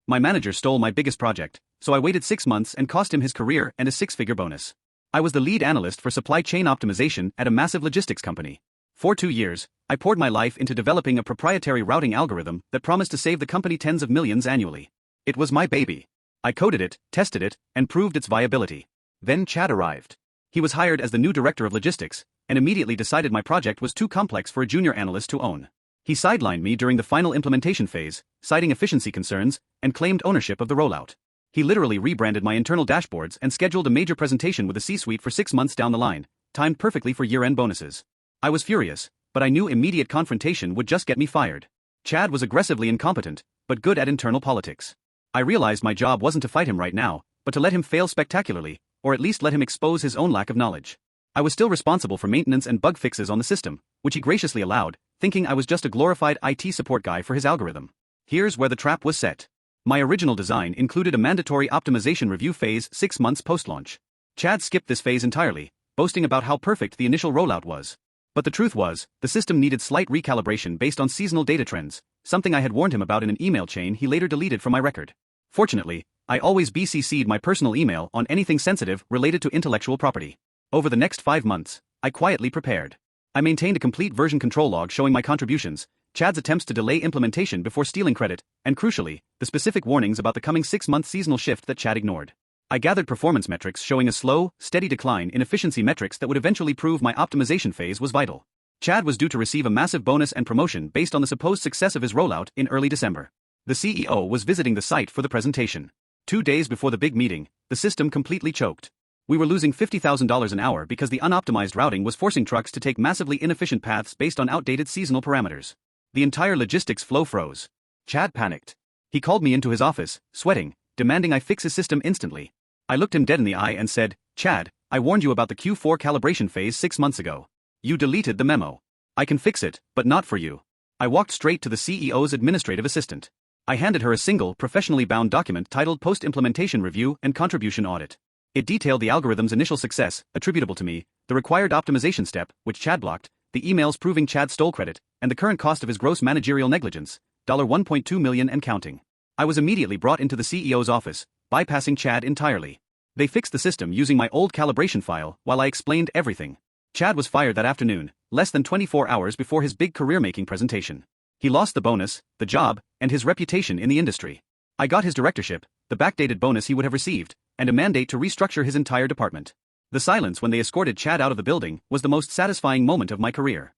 My manager stole my biggest project, so I waited 6 months and cost him his career and a six-figure bonus. I was the lead analyst for supply chain optimization at a massive logistics company. For 2 years, I poured my life into developing a proprietary routing algorithm that promised to save the company tens of millions annually. It was my baby. I coded it, tested it, and proved its viability. Then Chad arrived. He was hired as the new director of logistics, and immediately decided my project was too complex for a junior analyst to own. He sidelined me during the final implementation phase, citing efficiency concerns, and claimed ownership of the rollout. He literally rebranded my internal dashboards and scheduled a major presentation with the C-suite for 6 months down the line, timed perfectly for year-end bonuses. I was furious, but I knew immediate confrontation would just get me fired. Chad was aggressively incompetent, but good at internal politics. I realized my job wasn't to fight him right now, but to let him fail spectacularly, or at least let him expose his own lack of knowledge. I was still responsible for maintenance and bug fixes on the system, which he graciously allowed, thinking I was just a glorified IT support guy for his algorithm. Here's where the trap was set. My original design included a mandatory optimization review phase 6 months post-launch. Chad skipped this phase entirely, boasting about how perfect the initial rollout was. But the truth was, the system needed slight recalibration based on seasonal data trends, something I had warned him about in an email chain he later deleted from my record. Fortunately, I always BCC'd my personal email on anything sensitive related to intellectual property. Over the next 5 months, I quietly prepared. I maintained a complete version control log showing my contributions, Chad's attempts to delay implementation before stealing credit, and crucially, the specific warnings about the coming 6-month seasonal shift that Chad ignored. I gathered performance metrics showing a slow, steady decline in efficiency metrics that would eventually prove my optimization phase was vital. Chad was due to receive a massive bonus and promotion based on the supposed success of his rollout in early December. The CEO was visiting the site for the presentation. 2 days before the big meeting, the system completely choked. We were losing $50,000 an hour because the unoptimized routing was forcing trucks to take massively inefficient paths based on outdated seasonal parameters. The entire logistics flow froze. Chad panicked. He called me into his office, sweating, demanding I fix his system instantly. I looked him dead in the eye and said, "Chad, I warned you about the Q4 calibration phase 6 months ago. You deleted the memo. I can fix it, but not for you." I walked straight to the CEO's administrative assistant. I handed her a single, professionally bound document titled Post-Implementation Review and Contribution Audit. It detailed the algorithm's initial success, attributable to me, the required optimization step, which Chad blocked, the emails proving Chad stole credit, and the current cost of his gross managerial negligence, $1.2 million and counting. I was immediately brought into the CEO's office, bypassing Chad entirely. They fixed the system using my old calibration file while I explained everything. Chad was fired that afternoon, less than 24 hours before his big career-making presentation. He lost the bonus, the job, and his reputation in the industry. I got his directorship, the backdated bonus he would have received, and a mandate to restructure his entire department. The silence when they escorted Chad out of the building was the most satisfying moment of my career.